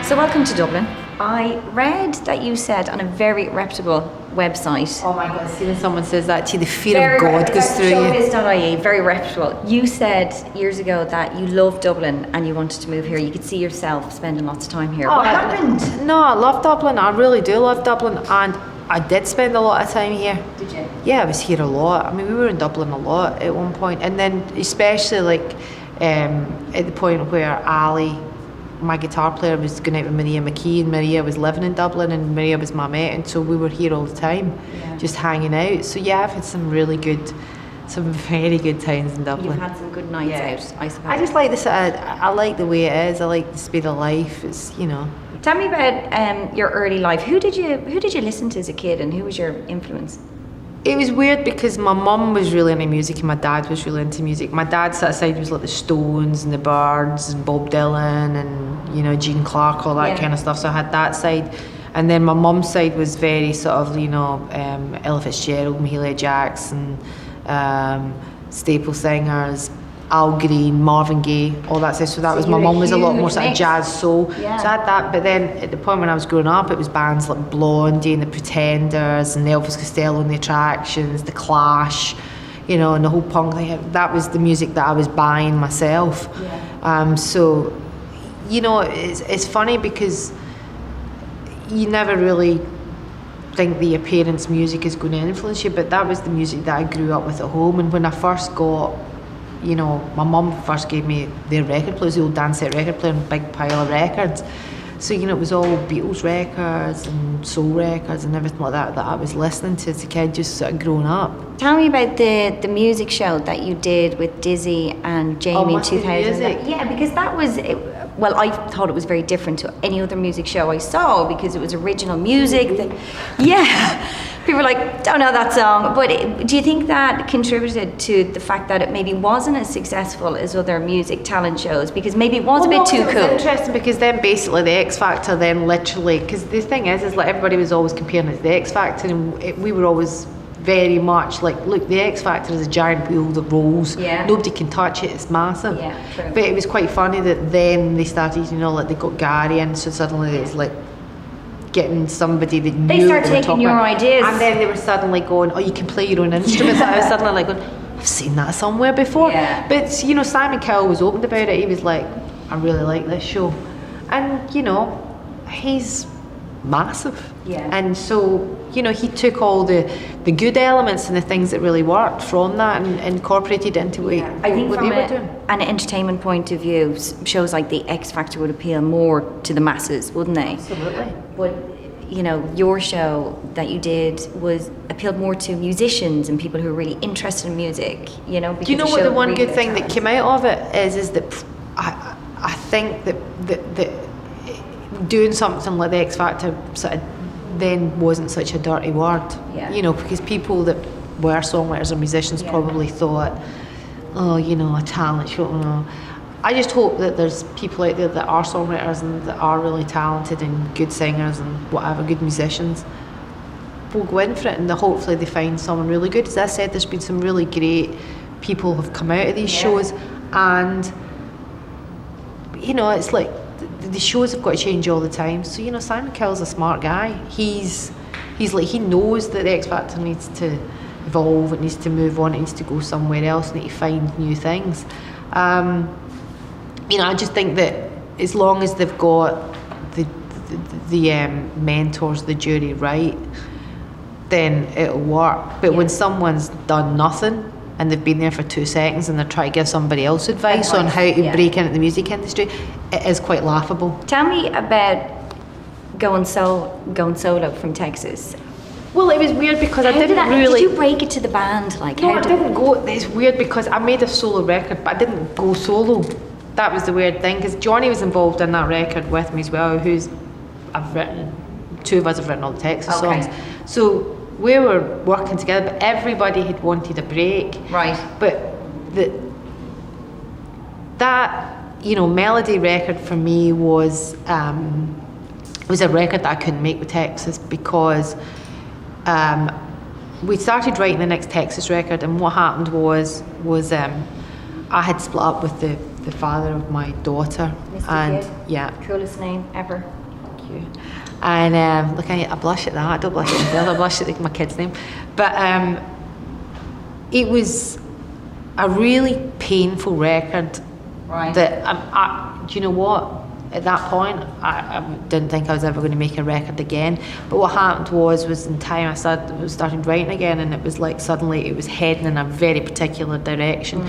So welcome to Dublin. I read that you said on a very reputable website. Oh my God, see when someone says that to you, the fear of God goes through you. Showbiz.ie, very reputable. You said years ago that you love Dublin and you wanted to move here. You could see yourself spending lots of time here. What happened? No, I love Dublin. I really do love Dublin, and I did spend a lot of time here. Did you? Yeah, I was here a lot. I mean, we were in Dublin a lot at one point, and then especially like at the point where Ali, my guitar player, was going out with Maria McKee, and Maria was living in Dublin, and Maria was my mate, and so we were here all the time, just hanging out. So yeah, I've had some very good times in Dublin. You've had some good nights out, I suppose. I just like this. I like the way it is. I like the speed of life. It's, you know. Tell me about your early life. Who did you listen to as a kid, and who was your influence? It was weird because my mum was really into music and my dad was really into music. My dad's side was like the Stones and the Byrds and Bob Dylan and, you know, Gene Clark, all that kind of stuff. So I had that side. And then my mum's side was very sort of, you know, Ella Fitzgerald, Mahalia Jackson, staple singers, Al Green, Marvin Gaye, all that stuff. So that was, my mum was a lot more sort of jazz soul. Yeah. So I had that, but then at the point when I was growing up, it was bands like Blondie and the Pretenders and Elvis Costello and the Attractions, the Clash, you know, and the whole punk thing. That was the music that I was buying myself. Yeah. So, you know, it's funny because you never really think that your parents' music is going to influence you, but that was the music that I grew up with at home. And when I first got, you know, my mum first gave me their record players, the old dance set record player, and a big pile of records. So, you know, it was all Beatles records and soul records and everything like that I was listening to as a kid, just sort of growing up. Tell me about the music show that you did with Dizzy and Jamie in 2000. Yeah, because that was, well, I thought it was very different to any other music show I saw because it was original music. People were like, don't know that song. But do you think that contributed to the fact that it maybe wasn't as successful as other music talent shows? Because maybe it was a bit too cool. It was interesting because then basically the X Factor then literally, because the thing is like everybody was always comparing it to the X Factor, and we were always very much like, look, the X Factor is a giant wheel that rolls. Yeah. Nobody can touch it, it's massive. Yeah, true. But it was quite funny that then they started, you know, like they got Gary in, so suddenly it was like getting somebody that knew. They started taking your ideas. And then they were suddenly going, oh, you can play your own instruments. I was suddenly like going, I've seen that somewhere before. Yeah. But, you know, Simon Cowell was open about it. He was like, I really like this show. And, you know, he's massive. Yeah. And so, you know, he took all the good elements and the things that really worked from that and incorporated into what I think what from they were doing. An entertainment point of view, shows like the X Factor would appeal more to the masses, wouldn't they? Absolutely. But, you know, your show that you did was appealed more to musicians and people who are really interested in music, you know. Do you know what the one good thing that came out of it is that I think that doing something like the X Factor sort of then wasn't such a dirty word. Yeah. You know, because people that were songwriters or musicians probably thought, oh, you know, a talent show. No. I just hope that there's people out there that are songwriters and that are really talented and good singers and whatever, good musicians, will go in for it and hopefully they find someone really good. As I said, there's been some really great people who have come out of these shows, and, you know, it's like the shows have got to change all the time. So, you know, Simon Cowell's a smart guy. He's like, he knows that the X Factor needs to evolve, it needs to move on, it needs to go somewhere else, it needs to find new things. You know, I just think that as long as they've got the mentors, the jury right, then it'll work. But when someone's done nothing and they've been there for 2 seconds and they're trying to give somebody else advice on how to break into the music industry, it is quite laughable. Tell me about going solo from Texas. Well, it was weird because I didn't really... Did you break it to the band? Like, no, I didn't go... It's weird because I made a solo record, but I didn't go solo. That was the weird thing, because Johnny was involved in that record with me as well, I've written, 2 of us have written all the Texas songs. So we were working together, but everybody had wanted a break. Right. But that, you know, melody record for me was a record that I couldn't make with Texas because we started writing the next Texas record, and what happened was I had split up with the father of my daughter. Mr. And Kid. yeah, Coolest name ever. you. And look, I blush at that. I don't blush at myself. I blush at my kid's name. But it was a really painful record. Right. That do you know what? At that point, I didn't think I was ever going to make a record again. But what happened was in time I started writing again, and it was like suddenly it was heading in a very particular direction.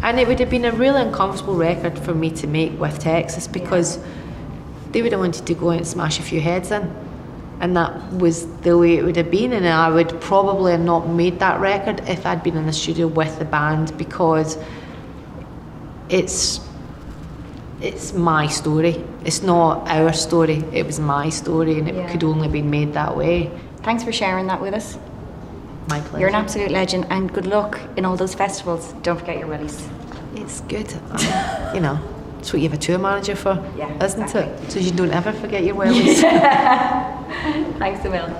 And it would have been a really uncomfortable record for me to make with Texas, because they would have wanted to go and smash a few heads in. And that was the way it would have been. And I would probably have not made that record if I'd been in the studio with the band, because it's my story. It's not our story. It was my story, and it could only be made that way. Thanks for sharing that with us. My pleasure. You're an absolute legend, and good luck in all those festivals. Don't forget your release. It's good. You know, it's what you have a tour manager for, isn't it? So you don't ever forget your wellies. Thanks a million.